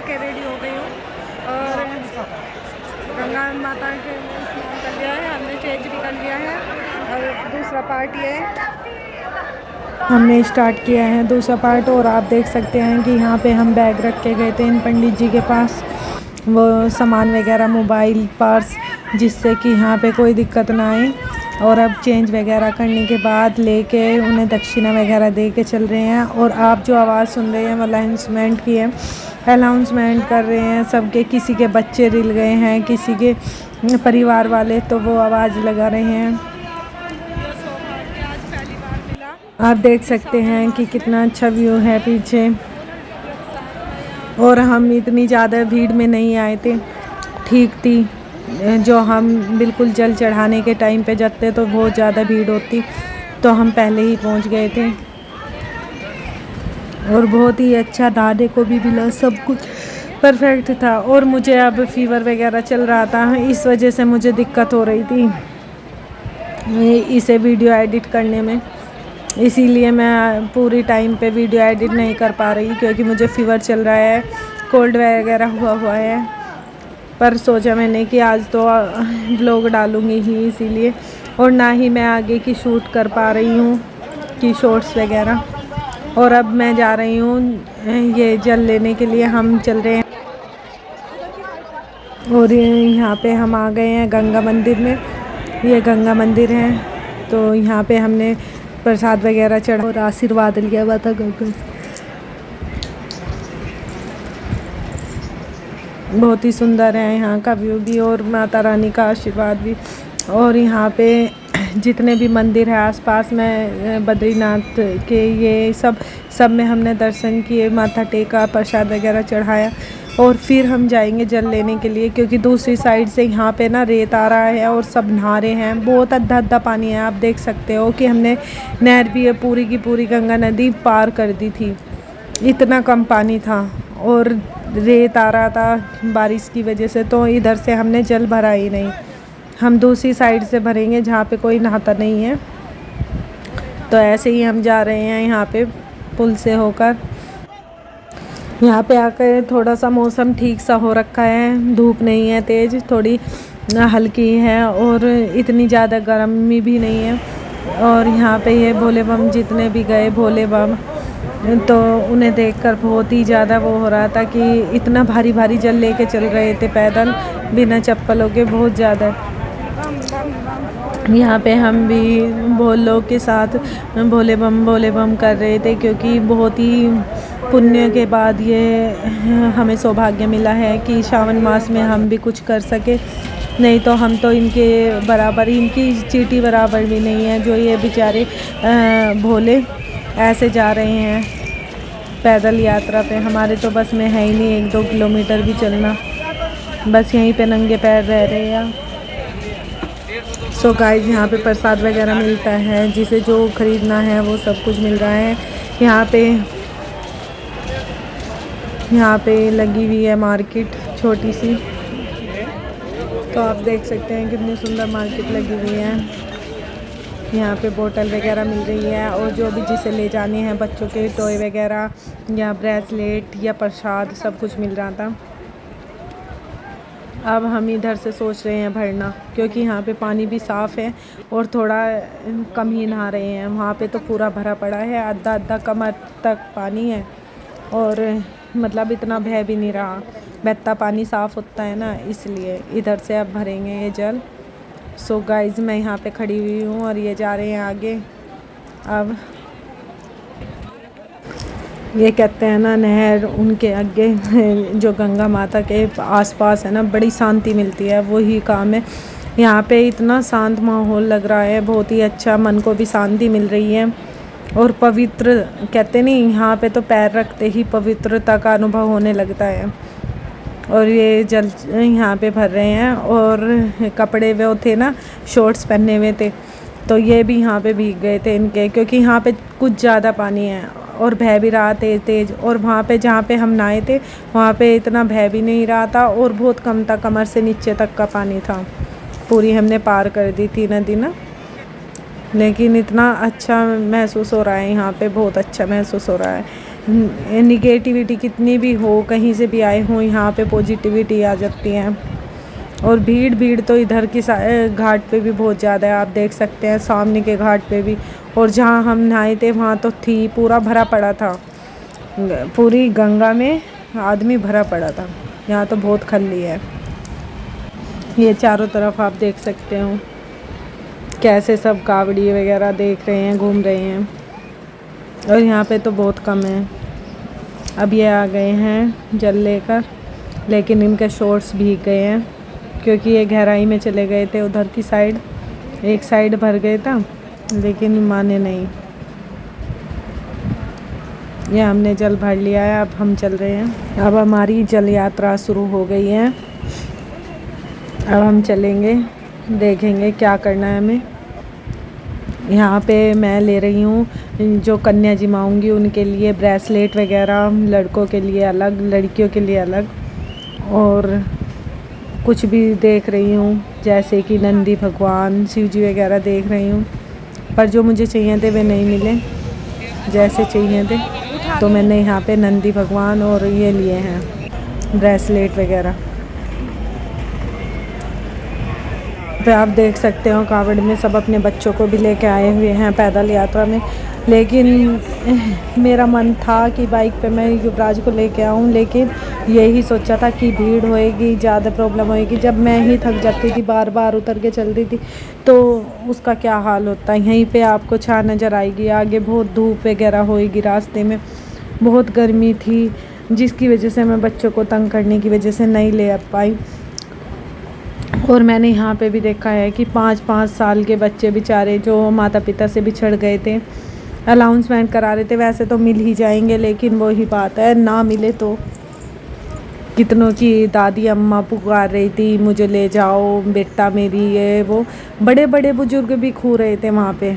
के रेडी हो गई हूँ और गंगा माता के स्नान कर लिया है, हमने चेंज भी कर लिया है और दूसरा पार्ट ये हमने स्टार्ट किया है दूसरा पार्ट। और आप देख सकते हैं कि यहाँ पे हम बैग रख के गए थे इन पंडित जी के पास, वो सामान वगैरह मोबाइल पर्स, जिससे कि यहाँ पे कोई दिक्कत ना आए। और अब चेंज वगैरह करने के बाद लेके उन्हें दक्षिणा वगैरह दे के चल रहे हैं। और आप जो आवाज़ सुन रहे हैं वो अनाउंसमेंट की है, अनाउंसमेंट कर रहे हैं सबके, किसी के बच्चे रिल गए हैं, किसी के परिवार वाले, तो वो आवाज़ लगा रहे हैं। आप देख सकते हैं कि कितना अच्छा व्यू है पीछे। और हम इतनी ज़्यादा भीड़ में नहीं आए थे, ठीक थी। जो हम बिल्कुल जल चढ़ाने के टाइम पे जाते तो बहुत ज़्यादा भीड़ होती, तो हम पहले ही पहुंच गए थे। और बहुत ही अच्छा नहाने को भी मिला, सब कुछ परफेक्ट था। और मुझे अब फीवर वगैरह चल रहा था, इस वजह से मुझे दिक्कत हो रही थी इसे वीडियो एडिट करने में, इसीलिए मैं पूरी टाइम पे वीडियो एडिट नहीं कर पा रही, क्योंकि मुझे फ़ीवर चल रहा है, कोल्ड वगैरह हुआ है। पर सोचा मैंने कि आज तो व्लॉग डालूँगी ही, इसीलिए। और ना ही मैं आगे की शूट कर पा रही हूँ कि शॉर्ट्स वगैरह। और अब मैं जा रही हूँ ये जल लेने के लिए, हम चल रहे हैं। और यहाँ पे हम आ गए हैं गंगा मंदिर में, ये गंगा मंदिर है। तो यहाँ पे हमने प्रसाद वगैरह चढ़ा और आशीर्वाद लिया हुआ था गंगा। बहुत ही सुंदर है यहाँ का व्यू भी और माता रानी का आशीर्वाद भी। और यहाँ पे जितने भी मंदिर है आसपास में, बद्रीनाथ के, ये सब में हमने दर्शन किए, माथा टेका, प्रसाद वगैरह चढ़ाया। और फिर हम जाएंगे जल लेने के लिए, क्योंकि दूसरी साइड से यहाँ पे ना रेत आ रहा है और सब नहा रहे हैं, बहुत अद्धा पानी है। आप देख सकते हो कि हमने नहर भी पूरी की पूरी गंगा नदी पार कर दी थी, इतना कम पानी था। और रेत आ रहा था बारिश की वजह से, तो इधर से हमने जल भरा ही नहीं, हम दूसरी साइड से भरेंगे जहाँ पे कोई नहाता नहीं है। तो ऐसे ही हम जा रहे हैं यहाँ पे पुल से होकर। यहाँ पे आकर थोड़ा सा मौसम ठीक सा हो रखा है, धूप नहीं है तेज़, थोड़ी हल्की है और इतनी ज़्यादा गर्मी भी नहीं है। और यहाँ पे ये भोले बम जितने भी गए भोले बम, तो उन्हें देखकर बहुत ही ज़्यादा वो हो रहा था कि इतना भारी भारी जल लेके चल रहे थे पैदल बिना चप्पलों के, बहुत ज़्यादा। यहाँ पे हम भी भोलों के साथ भोले बम कर रहे थे, क्योंकि बहुत ही पुण्य के बाद ये हमें सौभाग्य मिला है कि श्रावण मास में हम भी कुछ कर सके। नहीं तो हम तो इनके बराबर, इनकी चींटी बराबर भी नहीं है, जो ये बेचारे भोले ऐसे जा रहे हैं पैदल यात्रा पे। हमारे तो बस में है ही नहीं 1-2 किलोमीटर भी चलना, बस यहीं पे नंगे पैर रह रहे हैं। सो गाइस, यहाँ पे प्रसाद वगैरह मिलता है, जिसे जो ख़रीदना है वो सब कुछ मिल रहा है। यहाँ पे लगी हुई है मार्केट छोटी सी, तो आप देख सकते हैं कितनी सुंदर मार्केट लगी हुई है। यहाँ पे बोतल वगैरह मिल रही है, और जो भी जिसे ले जाने हैं बच्चों के टॉय वगैरह या ब्रेसलेट या प्रसाद, सब कुछ मिल रहा था। अब हम इधर से सोच रहे हैं भरना, क्योंकि यहाँ पे पानी भी साफ़ है और थोड़ा कम ही नहा रहे हैं। वहाँ पे तो पूरा भरा पड़ा है, आधा कमर तक पानी है, और मतलब इतना बह भी नहीं रहा, बहता पानी साफ़ होता है ना, इसलिए इधर से अब भरेंगे ये जल। सो गाइज़, मैं यहाँ पे खड़ी हुई हूँ और ये जा रहे हैं आगे। अब ये कहते हैं ना, नहर उनके आगे जो गंगा माता के आसपास है ना, बड़ी शांति मिलती है, वही काम है। यहाँ पे इतना शांत माहौल लग रहा है, बहुत ही अच्छा, मन को भी शांति मिल रही है। और पवित्र कहते नहीं, यहाँ पे तो पैर रखते ही पवित्रता का अनुभव होने लगता है। और ये जल यहाँ पे भर रहे हैं, और कपड़े वो थे ना, शॉर्ट्स पहने हुए थे, तो ये भी यहाँ पे भीग गए थे इनके, क्योंकि यहाँ पे कुछ ज़्यादा पानी है और बह भी रहा तेज़। और वहाँ पे जहाँ पे हम नहाए थे वहाँ पे इतना बह भी नहीं रहा था, और बहुत कम था, कमर से नीचे तक का पानी था। पूरी हमने पार कर दी थी नदी ना, लेकिन इतना अच्छा महसूस हो रहा है यहाँ पे, बहुत अच्छा महसूस हो रहा है। निगेटिविटी कितनी भी हो, कहीं से भी आए हों, यहाँ पे पॉजिटिविटी आ जाती है। और भीड़ तो इधर की घाट पे भी बहुत ज़्यादा है, आप देख सकते हैं सामने के घाट पे भी। और जहाँ हम नहाए थे वहाँ तो थी, पूरा भरा पड़ा था, पूरी गंगा में आदमी भरा पड़ा था। यहाँ तो बहुत खल्ली है। ये चारों तरफ आप देख सकते हो कैसे सब कावड़ी वगैरह देख रहे हैं, घूम रहे हैं। और यहाँ पे तो बहुत कम है। अब ये आ गए हैं जल लेकर, लेकिन इनके शॉर्ट्स भीग गए हैं क्योंकि ये गहराई में चले गए थे उधर की साइड। एक साइड भर गए था लेकिन माने नहीं। ये हमने जल भर लिया है, अब हम चल रहे हैं। अब हमारी जल यात्रा शुरू हो गई है। अब हम चलेंगे, देखेंगे क्या करना है हमें। यहाँ पे मैं ले रही हूँ, जो कन्या जी माँगूंगी उनके लिए ब्रेसलेट वगैरह, लड़कों के लिए अलग, लड़कियों के लिए अलग। और कुछ भी देख रही हूँ, जैसे कि नंदी भगवान, शिव जी वगैरह देख रही हूँ। पर जो मुझे चाहिए थे वे नहीं मिले जैसे चाहिए थे, तो मैंने यहाँ पे नंदी भगवान और ये लिए हैं ब्रेसलेट वगैरह। पे आप देख सकते हो कावड़ में सब अपने बच्चों को भी लेके आए हुए हैं पैदल यात्रा में। लेकिन मेरा मन था कि बाइक पे मैं युवराज को लेके आऊँ, लेकिन यही सोचा था कि भीड़ होएगी, ज़्यादा प्रॉब्लम होएगी। जब मैं ही थक जाती थी, बार बार उतर के चलती थी, तो उसका क्या हाल होता। यहीं पे आपको छां नज़र आएगी, आगे बहुत धूप वगैरह होएगी, रास्ते में बहुत गर्मी थी, जिसकी वजह से मैं बच्चों को तंग करने की वजह से नहीं ले आ पाई। और मैंने यहाँ पे भी देखा है कि 5-5 साल के बच्चे बेचारे जो माता पिता से बिछड़ गए थे, अनाउंसमेंट करा रहे थे, वैसे तो मिल ही जाएंगे, लेकिन वही बात है ना मिले तो। कितनों की दादी अम्मा पुकार रही थी मुझे ले जाओ बेटा मेरी, ये वो बड़े बड़े बुजुर्ग भी खो रहे थे वहाँ पे,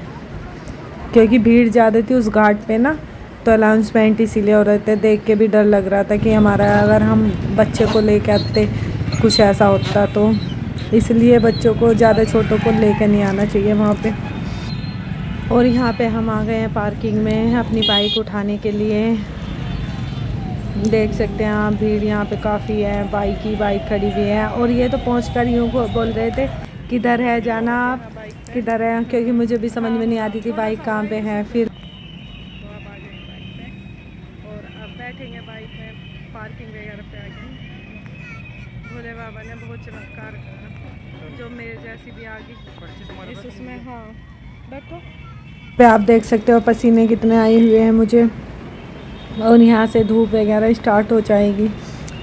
क्योंकि भीड़ ज़्यादा थी उस घाट पे ना। तो अनाउंसमेंट इसीलिए हो रहे थे। देख के भी डर लग रहा था कि हमारा अगर हम बच्चे को लेके आते कुछ ऐसा होता, तो इसलिए बच्चों को, ज़्यादा छोटों को लेकर नहीं आना चाहिए वहाँ पे। और यहाँ पे हम आ गए हैं पार्किंग में अपनी बाइक उठाने के लिए। देख सकते हैं आप भीड़ यहाँ पे काफ़ी है, बाइक खड़ी हुई है। और ये तो पहुँच कर यूँ बोल रहे थे किधर है जाना, आप किधर है, क्योंकि मुझे भी समझ में नहीं आती थी बाइक कहाँ पे है। फिर तो अब आ गए बाइक पे और अब बैठेंगे बाइक में, पार्किंग वगैरह पे आ गए। भोले बाबा ने बहुत चमत्कार करा, जो मेरे जैसी भी आ गई इस उसमें। हाँ बैठो पे, आप देख सकते हो पसीने कितने आए हुए हैं मुझे। और यहाँ से धूप वगैरह स्टार्ट हो जाएगी,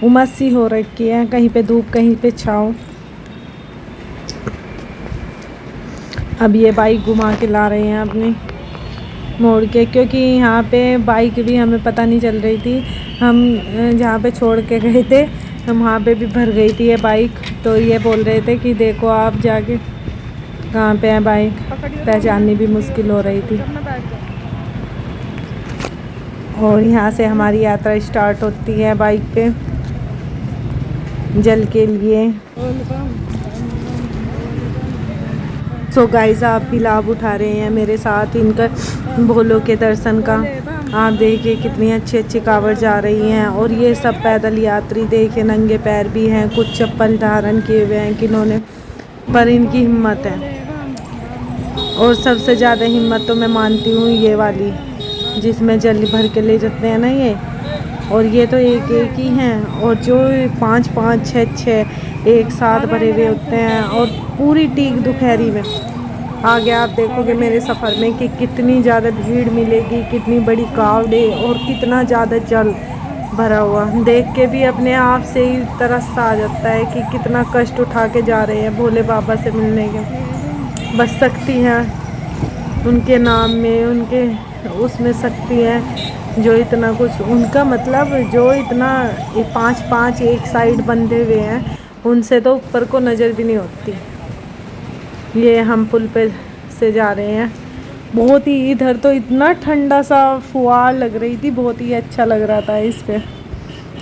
उमस सी हो रखी है, कहीं पे धूप कहीं पे छाँव। अब ये बाइक घुमा के ला रहे हैं अपनी मोड़ के, क्योंकि यहाँ पे बाइक भी हमें पता नहीं चल रही थी। हम जहाँ पे छोड़ के गए थे हम वहाँ पे भी भर गई थी ये बाइक। तो ये बोल रहे थे कि देखो आप जाके कहाँ पे है बाइक, पहचाननी भी मुश्किल हो रही थी। और यहाँ से हमारी यात्रा स्टार्ट होती है बाइक पे जल के लिए। सो गाइस, आप भी लाभ उठा रहे हैं मेरे साथ इनका भोलों के दर्शन का। आप देखिए कितनी अच्छी अच्छी कावड़ जा रही हैं। और ये सब पैदल यात्री देखिए नंगे पैर भी हैं, कुछ चप्पल धारण किए हुए हैं किन्होंने, पर इनकी हिम्मत है। और सबसे ज़्यादा हिम्मत तो मैं मानती हूँ ये वाली, जिसमें जल भर के ले जाते हैं ना ये। और ये तो एक एक ही हैं, और जो 5-5, 6-6 एक साथ भरे हुए होते हैं, और पूरी टीक दोपहरी में। आगे आप देखोगे मेरे सफ़र में कि कितनी ज़्यादा भीड़ मिलेगी, कितनी बड़ी कावड़े और कितना ज़्यादा जल भरा हुआ। देख के भी अपने आप से ही तरस आ जाता है कि कितना कष्ट उठा के जा रहे हैं भोले बाबा से मिलने के। बस शक्ति है उनके नाम में, उनके उसमें शक्ति है जो इतना कुछ, उनका मतलब जो इतना 5-5 एक साइड बंधे हुए हैं, उनसे तो ऊपर को नज़र भी नहीं होती। ये हम पुल पे से जा रहे हैं, बहुत ही, इधर तो इतना ठंडा सा फुहार लग रही थी, बहुत ही अच्छा लग रहा था। इस पे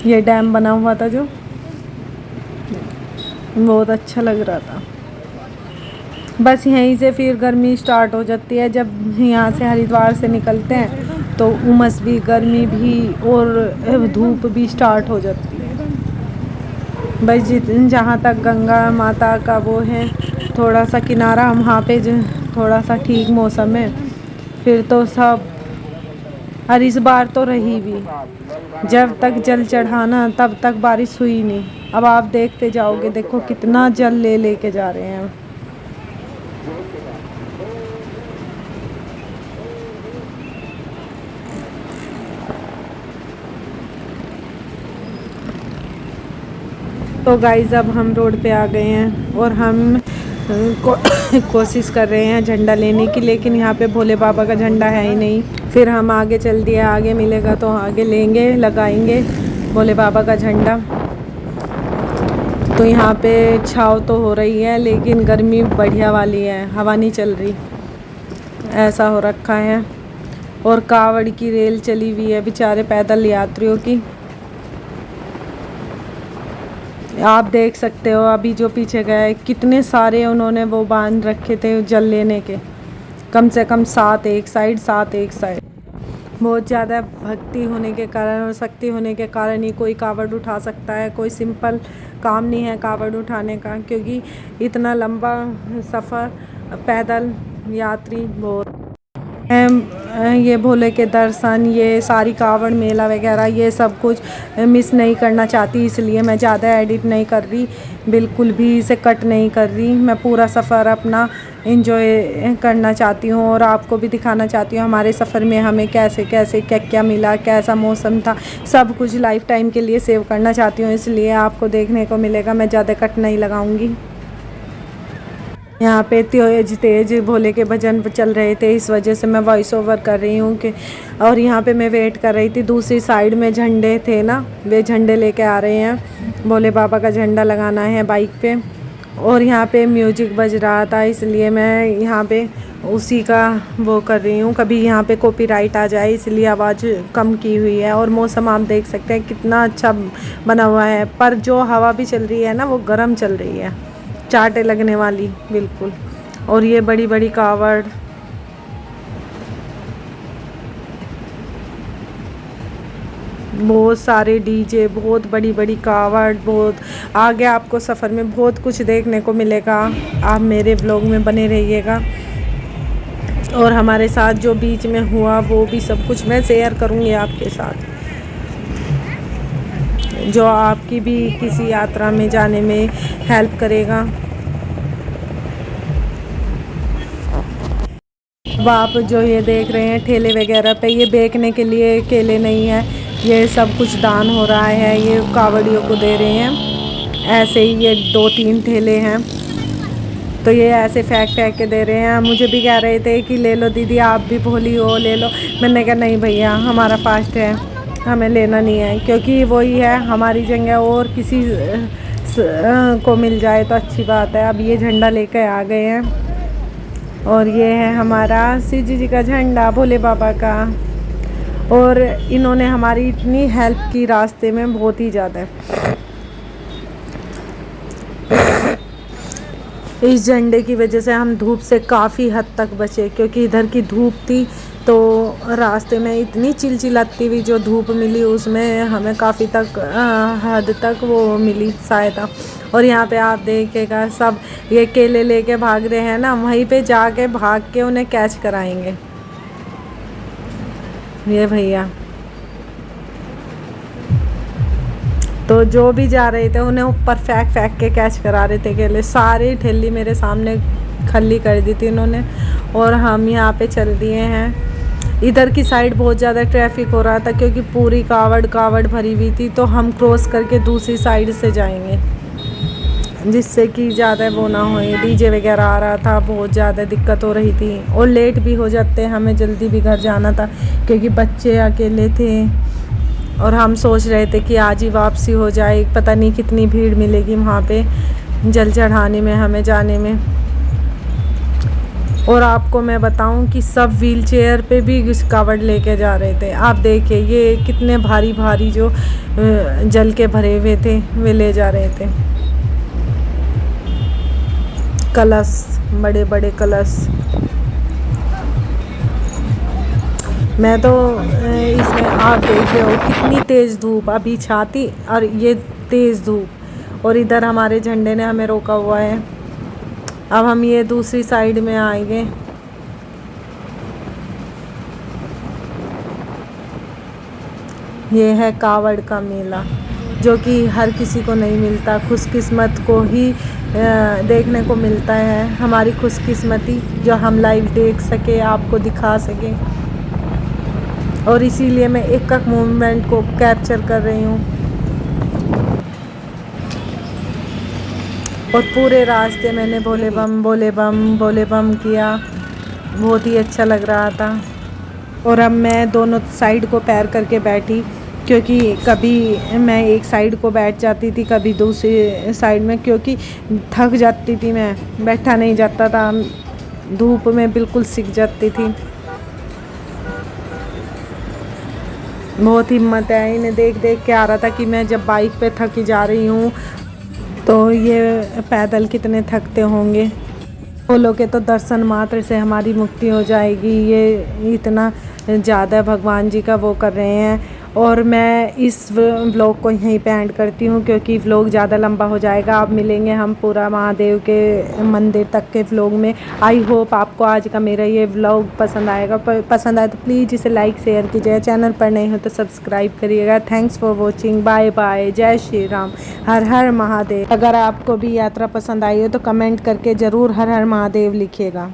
ये डैम बना हुआ था जो बहुत अच्छा लग रहा था। बस यहीं से फिर गर्मी स्टार्ट हो जाती है, जब यहाँ से हरिद्वार से निकलते हैं तो उमस भी, गर्मी भी और धूप भी स्टार्ट हो जाती है भाई। जहाँ तक गंगा माता का वो है थोड़ा सा किनारा, वहाँ पे थोड़ा सा ठीक मौसम है, फिर तो सब। और इस बार तो रही भी, जब तक जल चढ़ाना तब तक बारिश हुई नहीं। अब आप देखते जाओगे, देखो कितना जल लेके जा रहे हैं। तो गाइस अब हम रोड पे आ गए हैं और हम कोशिश कर रहे हैं झंडा लेने की, लेकिन यहाँ पे भोले बाबा का झंडा है ही नहीं। फिर हम आगे चल दिए, आगे मिलेगा तो आगे लेंगे, लगाएंगे भोले बाबा का झंडा। तो यहाँ पे छाव तो हो रही है, लेकिन गर्मी बढ़िया वाली है, हवा नहीं चल रही, ऐसा हो रखा है। और कावड़ की रेल चली हुई है बेचारे पैदल यात्रियों की। आप देख सकते हो अभी जो पीछे गए कितने सारे उन्होंने वो बांध रखे थे जल लेने के, कम से कम 7 एक साइड, 7 एक साइड। बहुत ज़्यादा भक्ति होने के कारण और शक्ति होने के कारण ही कोई कावड़ उठा सकता है। कोई सिंपल काम नहीं है कावड़ उठाने का, क्योंकि इतना लंबा सफ़र पैदल यात्री बहुत। ये भोले के दर्शन, ये सारी कावड़ मेला वगैरह ये सब कुछ मिस नहीं करना चाहती, इसलिए मैं ज़्यादा एडिट नहीं कर रही, बिल्कुल भी इसे कट नहीं कर रही। मैं पूरा सफ़र अपना एंजॉय करना चाहती हूँ और आपको भी दिखाना चाहती हूँ हमारे सफ़र में हमें कैसे कैसे क्या क्या मिला, कैसा मौसम था, सब कुछ लाइफ टाइम के लिए सेव करना चाहती हूँ, इसलिए आपको देखने को मिलेगा। मैं ज़्यादा कट नहीं लगाऊँगी। यहाँ पे तेज भोले के भजन चल रहे थे, इस वजह से मैं वॉइस ओवर कर रही हूँ कि। और यहाँ पे मैं वेट कर रही थी, दूसरी साइड में झंडे थे ना, वे झंडे लेके आ रहे हैं, भोले बाबा का झंडा लगाना है बाइक पे। और यहाँ पे म्यूजिक बज रहा था, इसलिए मैं यहाँ पे उसी का वो कर रही हूँ, कभी यहाँ पे कॉपीराइट आ जाए, इसलिए आवाज़ कम की हुई है। और मौसम आप देख सकते हैं कितना अच्छा बना हुआ है, पर जो हवा भी चल रही है ना वो गर्म चल रही है, चाटे लगने वाली बिल्कुल। और ये बड़ी बड़ी कावड़, बहुत सारे डीजे, बहुत बड़ी बड़ी कावड़, बहुत आगे आपको सफ़र में बहुत कुछ देखने को मिलेगा। आप मेरे ब्लॉग में बने रहिएगा और हमारे साथ जो बीच में हुआ वो भी सब कुछ मैं शेयर करूँगी आपके साथ, जो आपकी भी किसी यात्रा में जाने में हेल्प करेगा। आप जो ये देख रहे हैं ठेले वगैरह पे, ये बेचने के लिए केले नहीं है, ये सब कुछ दान हो रहा है, ये कावड़ियों को दे रहे हैं। ऐसे ही ये 2-3 ठेले हैं, तो ये ऐसे फेंक के दे रहे हैं। मुझे भी कह रहे थे कि ले लो दीदी, आप भी भोली हो, ले लो। मैंने कहा नहीं भैया, हमारा फास्ट है, हमें लेना नहीं है, क्योंकि वही है हमारी जगह और किसी को मिल जाए तो अच्छी बात है। अब ये झंडा लेकर आ गए हैं और ये है हमारा शिव जी का झंडा, भोले बाबा का। और इन्होंने हमारी इतनी हेल्प की रास्ते में, बहुत ही ज़्यादा। इस झंडे की वजह से हम धूप से काफ़ी हद तक बचे, क्योंकि इधर की धूप थी तो रास्ते में इतनी चिलचिलाती हुई जो धूप मिली उसमें हमें काफ़ी तक हद तक वो मिली सहायता। और यहाँ पे आप देखिएगा सब ये केले लेके भाग रहे हैं ना, वहीं पे जाके भाग के उन्हें कैच कराएंगे ये भैया। तो जो भी जा रहे थे उन्हें ऊपर फेंक के कैच करा रहे थे केले। सारी ठेली मेरे सामने खाली कर दी थी इन्होंने और हम यहाँ पे चल दिए हैं। इधर की साइड बहुत ज़्यादा ट्रैफिक हो रहा था, क्योंकि पूरी कावड़ भरी हुई थी, तो हम क्रॉस करके दूसरी साइड से जाएंगे, जिससे कि ज़्यादा वो ना हो। डीजे वगैरह आ रहा था, बहुत ज़्यादा दिक्कत हो रही थी और लेट भी हो जाते, हमें जल्दी भी घर जाना था, क्योंकि बच्चे अकेले थे और हम सोच रहे थे कि आज ही वापसी हो जाए। पता नहीं कितनी भीड़ मिलेगी वहाँ पे जल चढ़ाने में, हमें जाने में। और आपको मैं बताऊं कि सब व्हील चेयर पे भी कावड़ लेके जा रहे थे। आप देखिए ये कितने भारी भारी जो जल के भरे हुए थे वे ले जा रहे थे। कलश, बड़े बड़े कलश। मैं तो इसमें आप देख रहे हो कितनी तेज़ धूप, अभी छाती और ये तेज़ धूप, और इधर हमारे झंडे ने हमें रोका हुआ है। अब हम ये दूसरी साइड में आएंगे। ये है कावड़ का मेला, जो कि हर किसी को नहीं मिलता, खुशकिस्मत को ही देखने को मिलता है। हमारी खुशकिस्मती जो हम लाइव देख सके, आपको दिखा सके, और इसीलिए मैं एक एक मोमेंट को कैप्चर कर रही हूँ। और पूरे रास्ते मैंने भोले बम भोले बम भोले बम किया, बहुत ही अच्छा लग रहा था। और अब मैं दोनों साइड को पैर करके बैठी, क्योंकि कभी मैं एक साइड को बैठ जाती थी, कभी दूसरी साइड में, क्योंकि थक जाती थी, मैं बैठा नहीं जाता था, धूप में बिल्कुल सिक जाती थी। बहुत हिम्मत है, इन्हें देख देख के आ रहा था कि मैं जब बाइक पे थकी जा रही हूँ तो ये पैदल कितने थकते होंगे। फूलों के तो दर्शन मात्र से हमारी मुक्ति हो जाएगी, ये इतना ज़्यादा भगवान जी का वो कर रहे हैं। और मैं इस व्लॉग को यहीं पे एंड करती हूँ, क्योंकि व्लॉग ज़्यादा लंबा हो जाएगा। अब मिलेंगे हम पूरा महादेव के मंदिर तक के व्लॉग में। आई होप आपको आज का मेरा ये व्लॉग पसंद आएगा। पसंद आए तो प्लीज़ इसे लाइक शेयर कीजिएगा, चैनल पर नहीं हो तो सब्सक्राइब करिएगा। Thanks for watching, bye bye, जय श्री राम, हर हर महादेव। अगर आपको भी यात्रा पसंद आई हो तो कमेंट करके ज़रूर हर हर महादेव लिखिएगा।